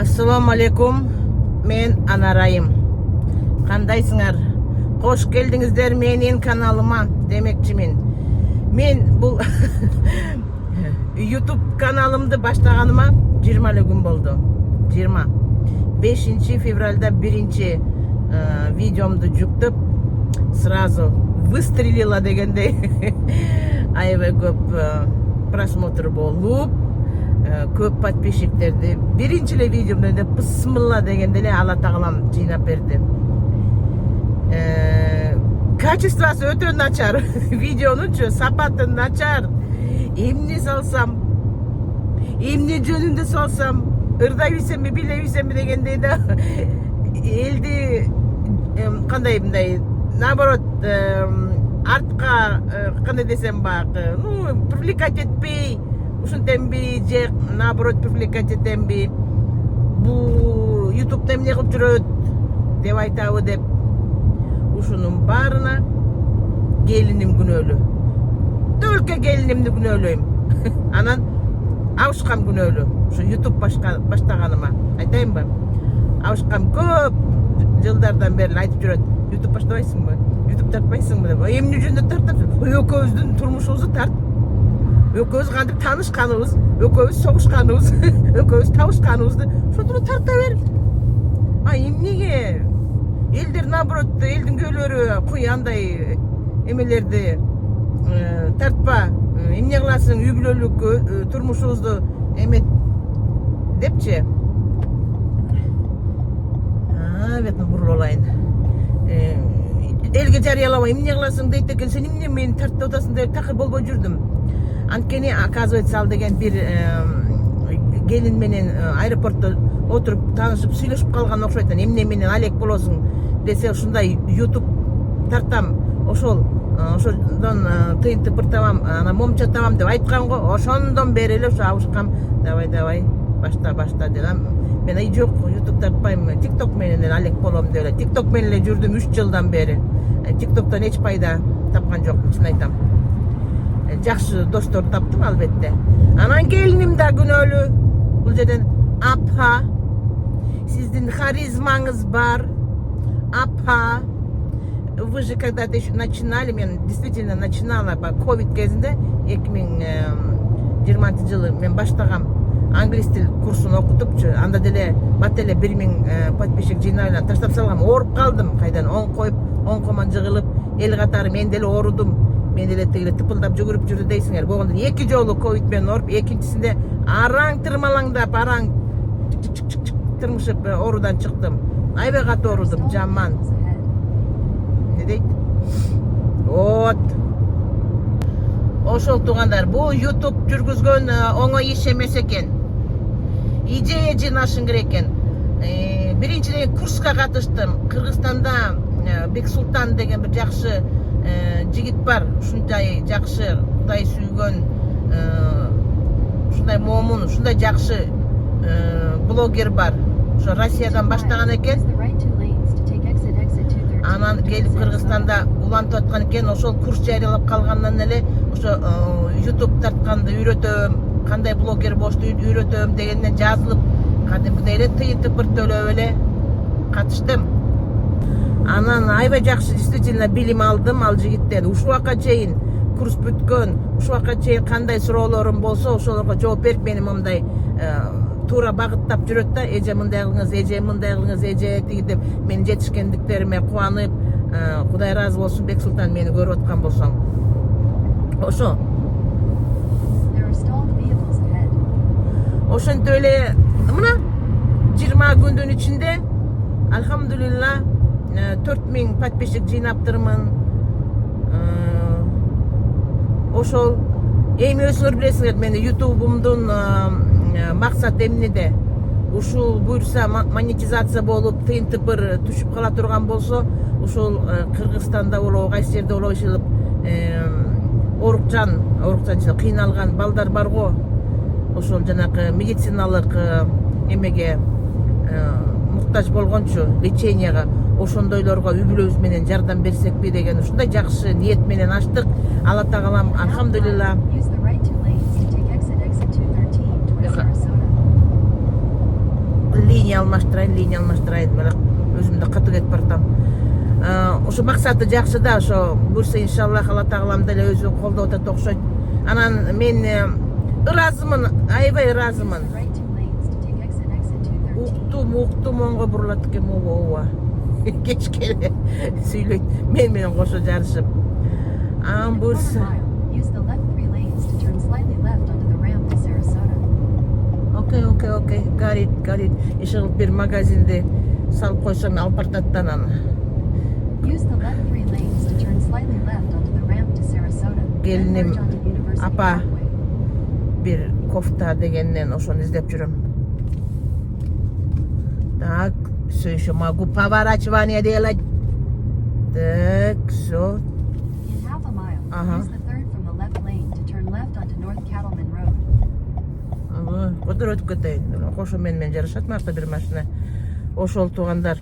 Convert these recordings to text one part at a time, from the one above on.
Assalamu alaikum. Men Anarayım. Kandayсыңар? Hoş geldinizler menin kanalıma demekçimin. Men bu YouTube kanalımdı başlaganıma 20 gün oldu. 20. 5 февральда birinci videomdu жүктөп сразу выстрелила дегендей аябай көп просмотр болуп көп подписчиктерди биринчи эле видеомда деп бисмилла дегенде эле Алла Тағалам жыйнап берди. Качествосы өтө начар, видеонучу сапаты начар. Эмне салсам, эмне жөнүндө салсам, ырдай бисемби, биле бисемби дегендей да элди кандай мындай наоборот артка кандай десем баягы, привлекать этпей, ушинтемби же наоборот привлекать этемби. Бу ютубта эмне кылып жүрөт деп айтабы деп ушунун баарына келиним күнөөлүү. Только келинимди күнөөлөйм. Анан абышкам күнөөлүү. Ушу ютуб баштаганыма айтайынбы? Абышкам көп жылдардан бери айтып жүрөт. Ютуб баштабайсыңбы? Ютуб тартпайсыңбы деп. Эмне жөнүндө тартам? Экөөбүздүн турмушубузду тарт. Экөөбүз кантип таанышканыбыз, экөөбүз согушканыбыз, экөөбүз табышканыбызды ошондо тарта бер. Эмнеге? Элдер наоборот, элдин көйлөрү куй андай эмелерди тартпа. Эмне кыласың, үй бүлөлүк турмушубузду эмет депчи. Бетин буруп алайын. Элге жарыялабай эмне кыласың дейт экен, сен эмне мени тартып атасың деп такыр болбой жүрдүм. Анткени оказывается ал деген бир келин менен аэропортто отуруп таанышып сүйлөшүп калган окшойт. Эмне менен алек болосуң десе, ушундай YouTube тартам, ошондон тыйын тыпыртабам, ана момча табам деп айткан го. Ошондон бери эле ушу абышкам давай башта дедим. Мен жок, YouTube тартпайм, TikTok менен эле алек болом деп эле. TikTok менен эле жүрдүм 3 жылдан бери. TikToктон эч пайда тапкан жокмун, чын айтам. Жакшы достор таптым албетте. Анан келиним да күнөөлүү. Бул жерден апа, сиздин харизмаңыз бар. Апа, вы же когда-то еще начинали, мен действительно начинала по ковид кезинде 2020 жылы мен баштагам англис тил курсун окутупчу, анда деле бат эле 1000 подписчик жыйнап таштап салгам, ооруп калдым, кайдан оң коюп, оң коман жыгылып, эл катары мен деле оорудум. Мен деле тигиле тыпылдап жүгүрүп жүрдү дейсиңер. Болгондон 2 жолу ковид менен ооруп, экинчисинде араң тырмалаңдап, араң тырмышып оорудан чыктым. Аябай катуу оорудум, жаман. Не дейт? Вот. Ошол туугандар, бул YouTube жүргүзгөн оңой иш эмес экен. Идея жыйнашың керек экен. Биринчиден курска катыштым. Кыргызстанда Бексултан деген бир жакшы жигит бар. Ушундай жакшы Кудай сүйгөн, ушундай момун, ушундай жакшы блогер бар. Ошо Россиядан баштаган экен. Анан келип Кыргызстанда улантып аткан экен. Ошол курс жарыялап калгандан эле ошо YouTube тартканды үйрөтөм, кандай блогер болушту үйрөтөм дегенден жазылып, кадимкидей эле тыйын тыпыр төлөп эле катыштым. Анан аябай жакшы действительно билим алдым ал жигиттен. Ушул убакка чейин курс бүткөн, ушул убакка чейин кандай суроолорум болсо ошолорго жооп берип мени момундай туура багыттап жүрөт да. Эже мындай кылыңыз, эже мындай кылыңыз, эже тиги деп менин жетишкендиктериме кубанып, Кудай ыраазы болсун Бексултан мени көрүп аткан болсоң. Ошо. Ошентип эле мына 20 күндүн ичинде алхамдулилла 4000 подписчик жыйнаптырмын. Ошол эми өзүңөр билесиңер, мени ютубумдун максат эмнеде? Ушул буйрса монетизация болуп, тыйын тыпыр түшүп кала турган болсо, ушул Кыргызстанда болобу, кайсы жерде болобу ишилип оорукчан кыйналган балдар бар го. Ошол жанакы медициналык эмеге муктаж болгончу, леченияга, ошондойлорго үй бүлөбүз менен жардам берсекпи деген ушундай жакшы ниет менен ачтык. Алла Тағалам алхамдулилла линия алмаштырайын бірақ өзүм да каты кетип баратам. Ошо максаты жакшы да, ошо буюрса иншаллах Алла тағалам деле өзү колдоп атат окшойт. Анан мен ыраазымын, аябай ыраазымын. Уктум онго бурулат экен, ооба. Кечке сүйлөйт, мен менен кошо жарышып. Буюрса Окей. Got it. Иши бир магазинде салып койсом алып бартат да анан. Келиним апа бир кофта дегеннен ошону издеп жүрөм. Так, все еще могу поворачивание делать. Так, все. Кудур өтүп кетейин. Кошо менен жарышат марта бир машина. Ошол туугандар.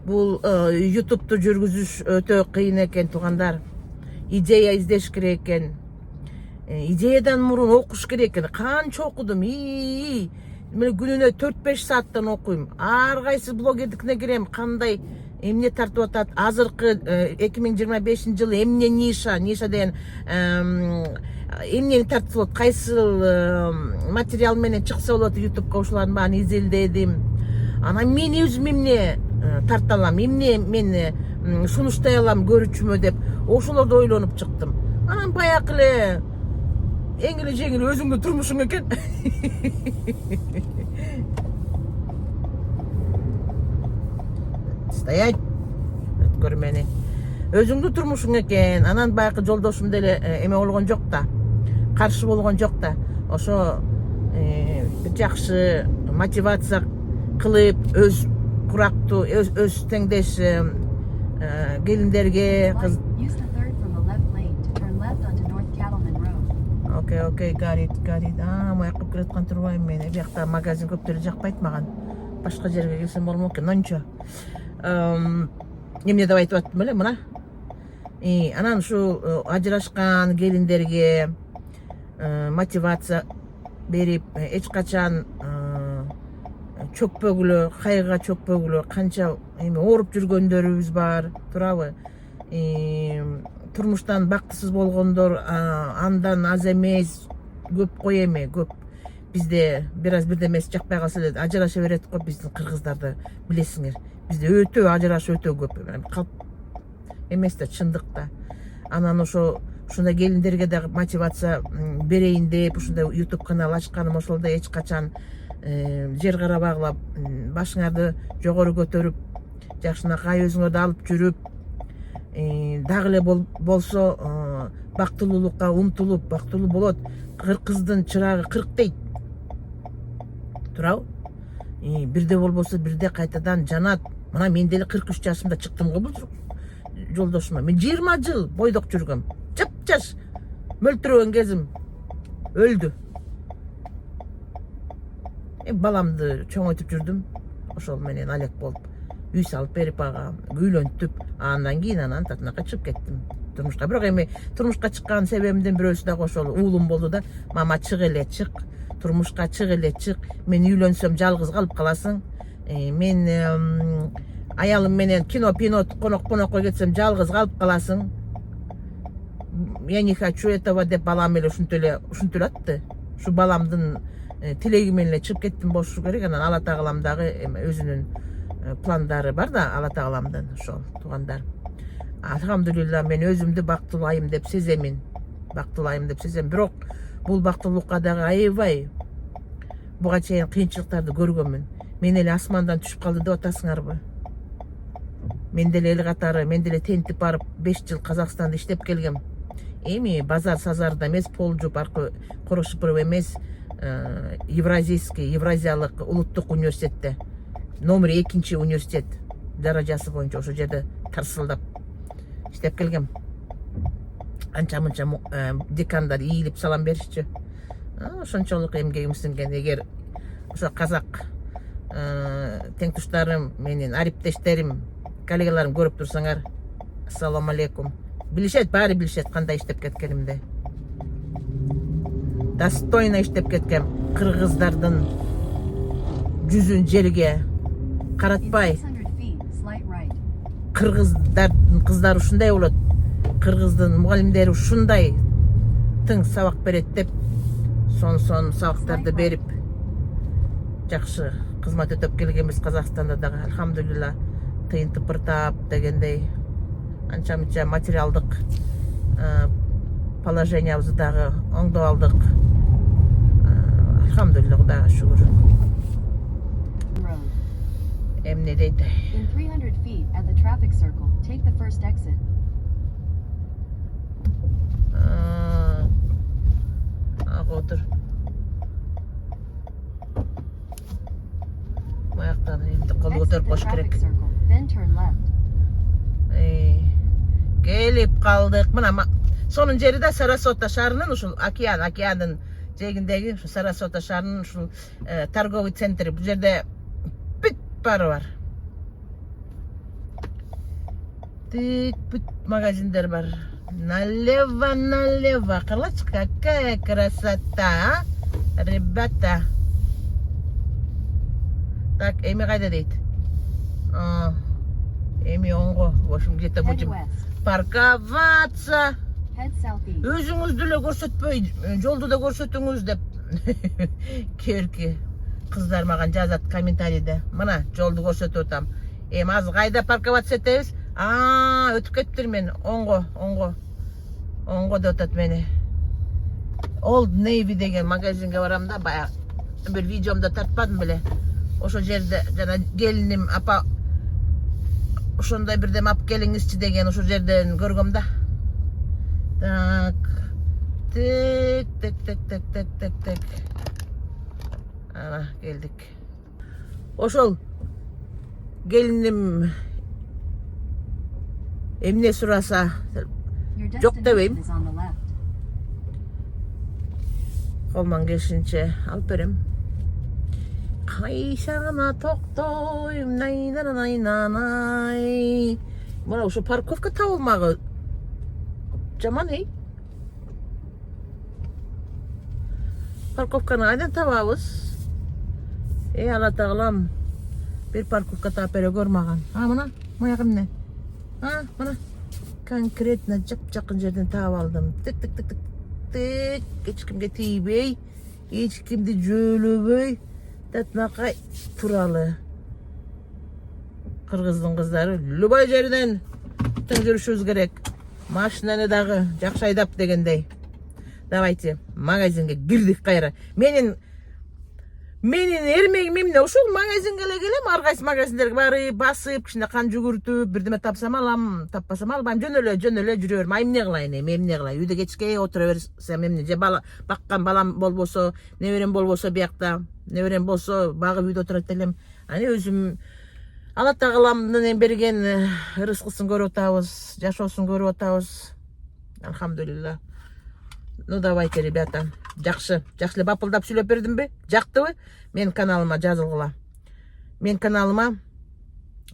Бул YouTube'ду жүргүзүш өтө кыйын экен туугандар. Идея издеш керек экен. Идеядан мурун окуш керек экен. Канча окудум. Мен күнүнө 4-5 сааттан окуйм. Ар кайсы блогерликине кирем, кандай эмне тартып атат. Азыркы 2025-жылы эмне ниша деген эмнени тартып болот, кайсыл материал менен чыкса болот YouTube'га, ошолардын баарын изилдедим. Анан мен өзүм эмне тарта алам, эмне мен сунуштай алам көрүүчүмө деп ошолорду ойлонуп чыктым. Анан баягы эле эң эле жеңил өзүңдүн турмушуң экен. Стоять. Өткөр мени. Өзүңдүн турмушуң экен. Анан баягы жолдошум деле эме болгон жок да. Каршы болгон жок да. Ошо жакшы мотивация кылып, өз курактуу, өз теңдеш келиндерге Окей, got it. Моякып киреткан турбайм мен. Биякта магазин көптөрү жакпайт маган. Башка жерге келсем болмок экен, нончо. Эмне деп айтып аттым эле мына. Анан ушул ажырашкан келиндерге мотивация берип, эч качан чөкпөгүлө, кайгыга чөкпөгүлө, канча эме ооруп жүргөндөрүбүз бар, туурабы? Турмуштан бактысыз болгондор андан аз эмес, көп кой эме, көп. Бизде бирде эмес жакпай калса эле ажыраша берет го, биздин кыргыздарды билесиңер. Бизде өтө ажыраш өтө көп. Калп эмес да, чындык да. Анан ушундай келиндерге да мотивация берейин деп ушундай YouTube канал ачканым, ошолдо эч качан жер карабагылап, башыңарды жогору көтөрүп, жакшынакай өзүңөрдү алып жүрүп, дагы эле болсо бактылуулукка умтулуп, бактылуу болот. Кыздын чырагы 40 дейт. Туурабы? Бирде болбосо бирде кайтадан жанат. Мына мен деле 43 жашымда чыктым го бул жолдошума. Мен 20 жыл бойдок жүргөм. Жап-жаш мөлтүрөгөн кезим өлдү. Баламды чоңойтуп жүрдүм. Ошол менен алек болуп, үй салып берип ага, үйлөнтүп, андан кийин анан татынакка чыгып кеттим турмушка. Бирок эми турмушка чыккан себебимдин бирөөсү дагы ошол уулум болду да. Мама чык эле, чык. Турмушка чык эле, чык. Мен үйлөнсөм жалгыз калып каласың. Мен аялым менен кино конокко кетсем жалгыз калып каласың. Я не хочу этого деп балам эле ушинтип эле атты. Ушу баламдын тилеги менен эле чыгып кеттим болушу керек. Анан Алла тағалам дагы өзүнүн пландары бар да, Алла тағаламдын ошол туугандар. Алхамдулилла, мен өзүмдү бактылайым деп сеземин. Бирок бул бактылуулукка дагы аябай буга чейин кыйынчылыктарды көргөнмүн. Мен эле асмандан түшүп калды деп атасыңарбы? Мен деле эл катары, мен деле тентип барып 5 жыл Казакстанда иштеп келгем. Эми базар-сазарда эмес, пол жуп аркы корошуп эмес, Евразиялык улуттук университетте, номер 2 университет даражасы боюнча ошол жерде тарсылдап иштеп келгем. Анча-мынча декандар ийилип салам беришчү. Ошончолук эмгегим сиңген. Эгер ошо казак теңтуштарым менен, ариптештерим, коллегаларым көрүп турсаңар, ассаламу алейкум. Билишет, баары билишет кандай иштеп кеткенимди. Достойно иштеп кеткем. Кыргыздардын жүзүн жерге каратпай. 600 feet, slight right. Кыргыздардын кыздары ушундай болот. Кыргыздын мугалимдери ушундай тың сабак берет деп сон сабактарды берип жакшы кызмат өтөп келгенбиз. Казакстанда дагы альхамдулилла тыйын тыпыртап дегендей анча мынча материалдык положениябызды дагы оңдоп алдык. Альхамдулилла, Кудайга шүгүр. Road. Эмне дейт? In 300 feet at the traffic circle, take the first exit. Отур. Маяктан эмди колду Exit көтөрүп the кош traffic керек. circle, then turn left. Келип калдык. Мына сонун жери да Сарасота шаарынын ушул океандын жээгиндеги ушу Сарасота шаарынын ушул торговый центри. Бул жерде бүт баары бар. Бүт магазиндер бар. Налево. Кырлачы, какая красота, ребята. Так, эми кайда дейт? Эми оңго. В общем, где-то Head будем west. парковаться. Head southeast. Өзүңүздү эле көрсөтпөй, жолду да көрсөтүңүз деп. Керки кыздар мага жазат комментарийде. Мына жолду көрсөтүп атам. Эми азыр кайда парковаться этебиз? Өтүп кеттир мен. Оңго деп атат мени. Old Navy деген магазинге барам да, баягы бир видеомда тартпадым беле. Ошол жерде жана келиним апа ошондой бирдеме алып келиңизчи деген ошол жерден көргөм да. Так. Тек. Ана келдик. Ошол келиним эмне сураса Your Жок destination дебейм. is on the left. Колман келишинче алып берем. Кайша гана токтойм, най. Мына ошо парковка табылмагы жаман, Парковканы кайдан табабыз? Ала тагылам. Бир парковка таап бере көрмаган. Мына, моягы эмне? Мына. Конкретно жакын жерден таап алдым. Тик. Эч кимге тийбей, эч кимди жөөлөбөй, татнакай туралы. Кыргыздын кыздары любой жерден тең жүрүшүбүз керек. Машинаны дагы жакшы айдап дегендей. Давайте магазинге кирдик кайра. Менин эрмегим эмне? Ушул магазинге эле келем, ар кайсы магазиндерге барып, басып, кичине кан жүгүртүп, бирдеме тапсам алам, таппасам албайм. Жөн эле жүрө берем. Эмне кылайын эми, эмне кылайын? Үйдө кечке отура берсем эмне? Же баккан балам болбосо, неберем болбосо биякта, неберем болсо багып үйдө отурат элем. Аны өзүм Алла Тааламдын берген рызкысын көрүп атабыз, жашоосун көрүп атабыз. Альхамдулилла. Ну давайте, ребята. Жакшы бапылдап сүйлөп бердимби? Жактыбы? Мен каналыма жазылгыла. Мен каналыма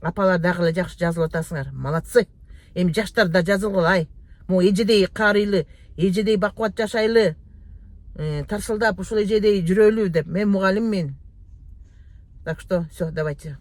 апалар дагы эле жакшы жазылып атасыңар. Молодцы. Эми жаштар да жазылгыла. Могу эжедей карыйлы, эжедей бакубат жашайлы, тарсылдап ушул эжедей жүрөлү деп. Мен мугалиммин. Так что, все, давайте.